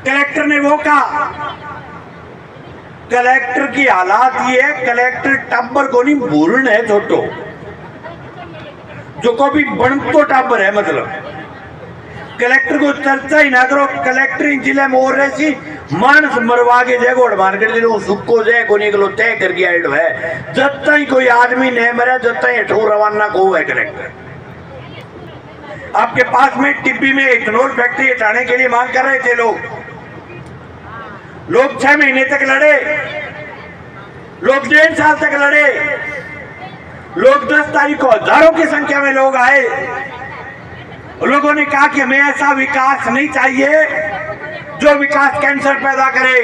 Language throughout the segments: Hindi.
कलेक्टर ने वो कहा, कलेक्टर की हालात ये है, कलेक्टर टब्बर को नहीं भूलन है छोटो जो को भी बनतो टब्बर है, मतलब कलेक्टर को चर्चा ही ना करो। कलेक्टर जिले में और रही मानस मरवा के जय गोड़ मार कर दिलो सुक्को जय को निकलो तय कर गया है। जब तक कोई आदमी नहीं मरा जब तक हेठो रवाना को है कलेक्टर। आपके पास में टिब्बी में इथेनॉल फैक्ट्री हटाने के लिए मांग कर रहे थे लोग 6 महीने तक लड़े, लोग 1.5 साल तक लड़े, लोग 10 तारीख को हजारों की संख्या में लोग आए। लोगों ने कहा कि हमें ऐसा विकास नहीं चाहिए जो विकास कैंसर पैदा करे,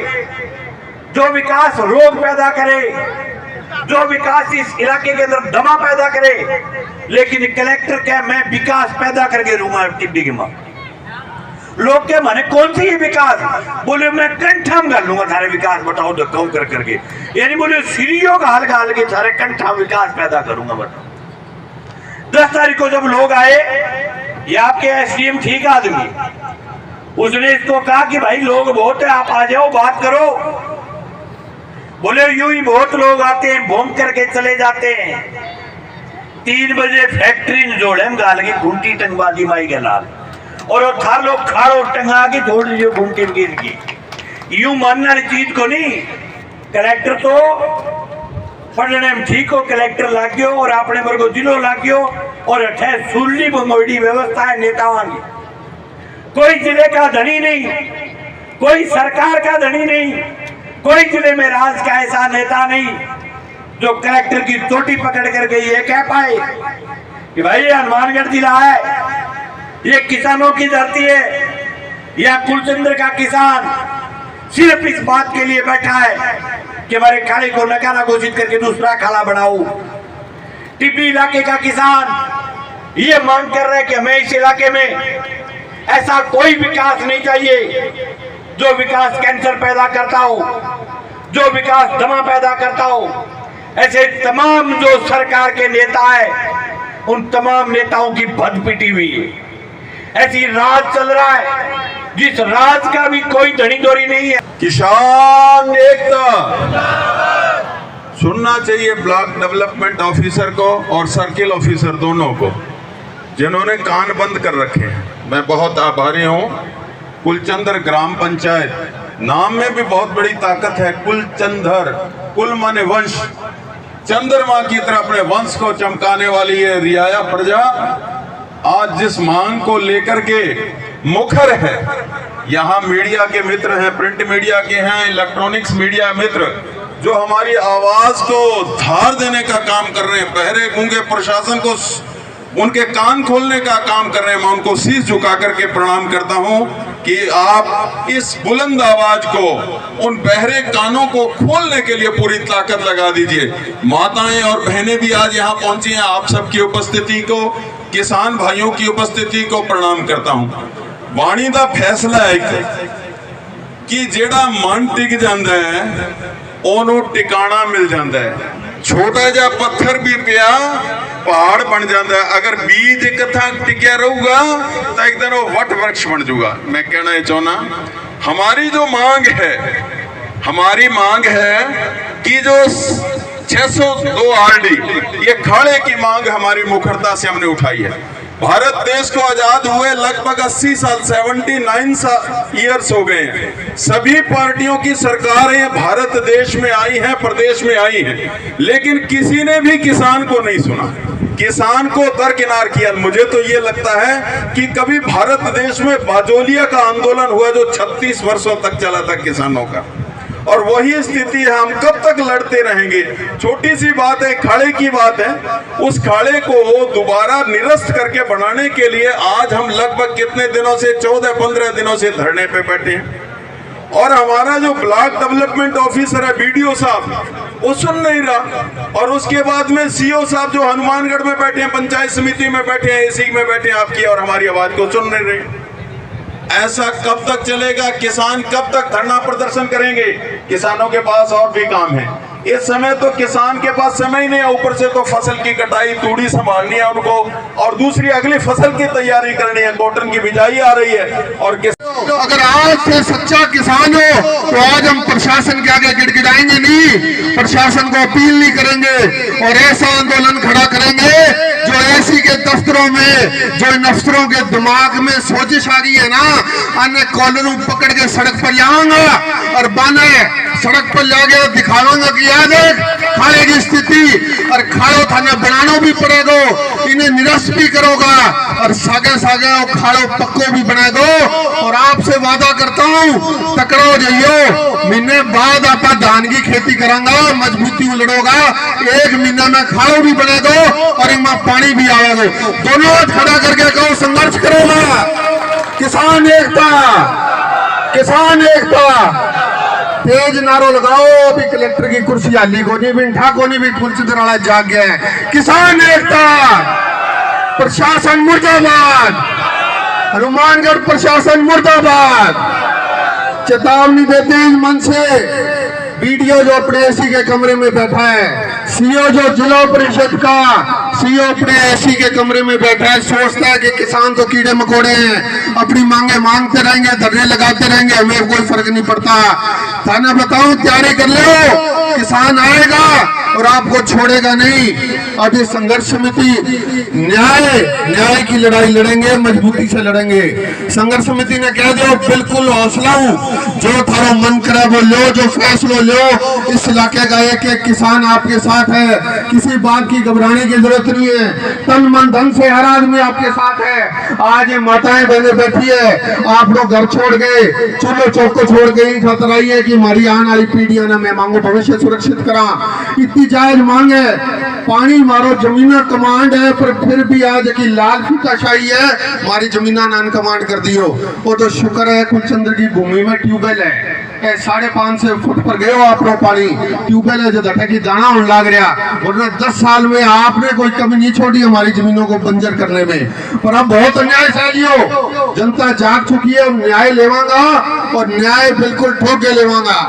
जो विकास रोग पैदा करे, जो विकास इस इलाके के अंदर दमा पैदा करे। लेकिन कलेक्टर क्या, मैं विकास पैदा करके दूंगा टिब्बी की मां। लोग क्या माने कौन सी ये विकास? बोले मैं कंठाम कर लूंगा सारे विकास, बताओ धक्का कर करके, यानी बोले सीढ़ियों का हाल गाल के सारे कंठाम विकास पैदा करूंगा, बताओ। 10 तारीख को जब लोग आए, ये आपके एसडीएम ठीक आदमी, उसने इसको कहा कि भाई लोग बहुत है, आप आ जाओ बात करो। बोले यूं ही बहुत लोग आते हैं, भोंग करके चले जाते हैं। 3 बजे फैक्ट्री ने जोड़े हम गाल की घूंटी टंगबाजी माई के लाल, और वो था लोग खाड़ो टंगा के छोड़ दीजिए घूंटी गिर की। यूं मानना चीज को नहीं, कलेक्टर तो पढ़ने में ठीक हो, कलेक्टर लाग गयो और अपने पर को जिलो लाग गयो और अठे सुरली बंगोड़ी व्यवस्था है नेताओं की। कोई जिले का धनी नहीं, कोई सरकार का धनी नहीं, कोई जिले में राज का ऐसा नेता नहीं जो कलेक्टर की चोटी पकड़ करके ये कह पाए कि भाई ये हनुमानगढ़ जिला है, ये किसानों की धरती है, यह कुलचंद्र का किसान सिर्फ इस बात के लिए बैठा है कि हमारे खाड़े को नकारा घोषित करके दूसरा खाड़ा बनाओ। टिब्बी इलाके का किसान ये मांग कर रहा है कि हमें इस इलाके में ऐसा कोई विकास नहीं चाहिए जो विकास कैंसर पैदा करता हो, जो विकास दमा पैदा करता हो। ऐसे तमाम जो सरकार के नेता है उन तमाम नेताओं की भद पिटी हुई है। ऐसी राज चल रहा है जिस राज का भी कोई धनी धोरी नहीं है। किसान एकता सुनना चाहिए ब्लॉक डेवलपमेंट ऑफिसर को और सर्किल ऑफिसर दोनों को, जिन्होंने कान बंद कर रखे हैं। मैं बहुत आभारी हूँ। कुलचंद्र ग्राम पंचायत, नाम में भी बहुत बड़ी ताकत है। कुलचंद्र, कुल माने वंश, चंद्रमा की तरह अपने वंश को चमकाने वाली ये रियाया प्रजा आज जिस मांग को लेकर के मुखर है, यहाँ मीडिया के मित्र हैं, प्रिंट मीडिया के हैं, इलेक्ट्रॉनिक्स मीडिया मित्र जो हमारी आवाज को धार देने का काम कर रहे हैं, बहरे गूंगे प्रशासन को उनके कान खोलने का काम कर रहे हैं। मैं उनको शीश झुका करके प्रणाम करता हूं कि आप इस बुलंद आवाज को, उन बहरे कानों को खोलने के लिए पूरी ताकत लगा दीजिए। माताएं और बहनें भी आज यहाँ पहुंची हैं। आप सबकी उपस्थिति को, किसान भाइयों की उपस्थिति को प्रणाम करता हूं। वाणी दा फैसला है कि जेड़ा मन टिक जाता है ओनू टिकाना मिल जाता है। छोटा जा पत्थर भी पिया पहाड़ बन जाता है। अगर बीज एक था टिकया रहूगा तो एक दिन वो वट वृक्ष बन जाऊगा। मैं कहना ये चाहना, हमारी जो मांग है, हमारी मांग है कि जो 602 आरडी ये खाड़े की मांग हमारी मुखरता से हमने उठाई है। भारत देश को आजाद हुए लगभग 80 साल 79 ईयर्स हो गए हैं। सभी पार्टियों की सरकारें भारत देश में आई हैं, प्रदेश में आई हैं, लेकिन किसी ने भी किसान को नहीं सुना, किसान को दरकिनार किया। मुझे तो ये लगता है कि कभी भारत देश में बाजोलिया का आंदोलन हुआ जो 36 वर्षों तक चला था किसानों का, और वही स्थिति है। हम कब तक लड़ते रहेंगे? छोटी सी बात है, खाड़े की बात है। उस खाड़े को दोबारा निरस्त करके बनाने के लिए आज हम लगभग कितने दिनों से, 14-15 दिनों से धरने पे बैठे हैं। और हमारा जो ब्लॉक डेवलपमेंट ऑफिसर है बीडीओ साहब, वो सुन नहीं रहा। और उसके बाद में सीओ साहब जो हनुमानगढ़ में बैठे हैं, पंचायत समिति में बैठे हैं, एसी में बैठे हैं, आपकी और हमारी आवाज को सुन नहीं रहे। ऐसा कब तक चलेगा? किसान कब तक धरना प्रदर्शन करेंगे? किसानों के पास और भी काम है। इस समय तो किसान के पास समय ही नहीं है, ऊपर से तो फसल की कटाई, तूड़ी संभालनी है उनको, और दूसरी अगली फसल की तैयारी करनी है, कॉटन की बिजाई आ रही है। और तो अगर आज से सच्चा किसान हो तो आज हम प्रशासन के आगे गिड़गिड़ाएंगे नहीं, प्रशासन को अपील नहीं करेंगे और ऐसा आंदोलन खड़ा करेंगे जो एसी के दफ्तरों में, जो इन अफसरों के दिमाग में सोचिश आ गई है ना, अन्य कॉलरों पकड़ के सड़क पर लाऊंगा और बाने सड़क पर लाके दिखाऊंगा कि याद है खाड़े की स्थिति, और खाड़ो थाने बनाना भी पड़ेगा, इन्हें निरस्त भी करोगा और सागे सागे खाड़ो पक्को भी बना दो। और आपसे वादा करता हूँ तकड़ा हो जाइयो, महीने बाद आप धान की खेती करांगा, मजबूती लड़ोगा, 1 महीना में खाड़ो भी बना दो और इनमें पानी भी आएगा। दोनों हाथ खड़ा करके कहो संघर्ष करोगा। किसान एकता, किसान एकता, तेज नारो लगाओ। अभी कलेक्टर की कुर्सी हाली को नहीं बिठा को नहीं भी कुलचित्र वाला जाग गया है। किसान एकता, प्रशासन मुर्दाबाद, हनुमानगढ़ प्रशासन मुर्दाबाद। चेतावनी देते हैं मन से वीडियो जो अपने एसी के कमरे में बैठा है, सीओ जो जिला परिषद का सीओ अपने एसी के कमरे में बैठा है, सोचता है कि किसान तो कीड़े मकोड़े हैं, अपनी मांगे मांगते रहेंगे, धरने लगाते रहेंगे, हमें कोई फर्क नहीं पड़ता। थाना बताऊं तैयारी कर लो, किसान आएगा और आपको छोड़ेगा नहीं। अब ये संघर्ष समिति न्याय की लड़ाई लड़ेंगे, मजबूती से लड़ेंगे। संघर्ष समिति ने कह दिया बिल्कुल हौसला हूं, जो थारा मन करे वो लो, जो फैसलो लो। इस इलाके का एक एक किसान आपके साथ है, किसी बात की घबराने की जरूरत नहीं है, तन मन धन से हर आदमी आपके साथ है। आज ये माताएं बहनें बैठी है, आप लोग घर छोड़ गए, चूल्हे चौक को छोड़ गई, खतर आई है कि हमारी आने वाली पीढ़ियां ने मैं मांगो भविष्य सुरक्षित करा। इतनी जायज मांग है, पानी मारो जमीना कमांड है, पर फिर भी आज की लाल फीताशाही है, हमारी जमीना नान कमांड कर दियो। वो तो शुक्र है कुलचंद्र की भूमि में ट्यूबवेल है, 550 फुट पर गए हो आप लोग, पानी ट्यूबवेल है जो धटे की दाना होने लग रहा। वरना 10 साल में आपने कोई कमी नहीं छोड़ी हमारी जमीनों को बंजर करने में। पर अब बहुत अन्याय सहलियो, जनता जाग चुकी है, न्याय लेवांगा और न्याय बिल्कुल ठोक के लेवांगा।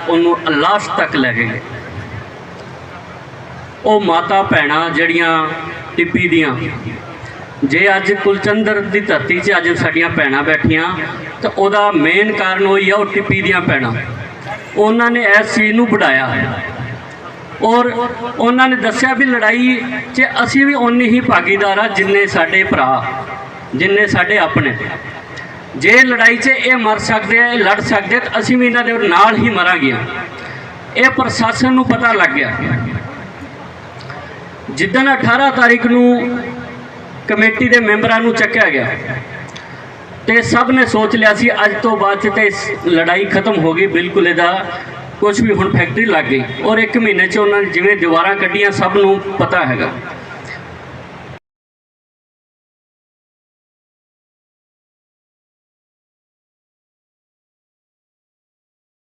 ਉਹਨੂੰ ਲਾਸਟ तक ਲੈ ਗਏ। ਉਹ ਮਾਤਾ ਭੈਣਾਂ ਜਿਹੜੀਆਂ ਟਿੱਪੀ ਦੀਆਂ, ਜੇ ਅੱਜ ਕੁਲਚੰਦਰ ਦੀ ਧਰਤੀ 'ਚ ਅੱਜ ਸਾਡੀਆਂ ਭੈਣਾਂ ਬੈਠੀਆਂ ਤਾਂ ਉਹਦਾ ਮੇਨ ਕਾਰਨ ਉਹੀ ਆ, ਉਹ ਟਿੱਪੀ ਦੀਆਂ ਭੈਣਾਂ। ਉਹਨਾਂ ਨੇ ਇਸ ਚੀਜ਼ ਨੂੰ ਵਧਾਇਆ ਔਰ ਉਹਨਾਂ ਨੇ ਦੱਸਿਆ ਵੀ ਲੜਾਈ 'ਚ ਅਸੀਂ ਵੀ ਓਨੀ ਹੀ ਭਾਗੀਦਾਰ ਆ ਜਿੰਨੇ ਸਾਡੇ ਭਰਾ, ਜਿੰਨੇ ਸਾਡੇ ਆਪਣੇ। ਜੇ ਲੜਾਈ 'ਚ ਇਹ ਮਰ ਸਕਦੇ ਆ, ਇਹ ਲੜ ਸਕਦੇ ਤਾਂ ਅਸੀਂ ਵੀ ਇਹਨਾਂ ਦੇ ਨਾਲ ਹੀ ਮਰਾਂਗੇ। ਇਹ ਪ੍ਰਸ਼ਾਸਨ ਨੂੰ ਪਤਾ ਲੱਗ ਗਿਆ। ਜਿੱਦਣ 18 ਤਾਰੀਖ ਨੂੰ ਕਮੇਟੀ ਦੇ ਮੈਂਬਰਾਂ ਨੂੰ ਚੱਕਿਆ ਗਿਆ ਤੇ ਸਭ ਨੇ ਸੋਚ ਲਿਆ ਸੀ ਅੱਜ ਤੋਂ ਬਾਅਦ 'ਚ ਤੇ ਲੜਾਈ ਖਤਮ ਹੋ ਗਈ, ਬਿਲਕੁਲ ਇਹਦਾ ਕੁਝ ਵੀ ਹੁਣ ਫੈਕਟਰੀ ਲੱਗ ਗਈ। ਔਰ 1 ਮਹੀਨੇ 'ਚ ਉਹਨਾਂ ਨੇ ਜਿਵੇਂ ਦੀਵਾਰਾਂ ਕੱਢੀਆਂ ਸਭ ਨੂੰ ਪਤਾ ਹੈਗਾ।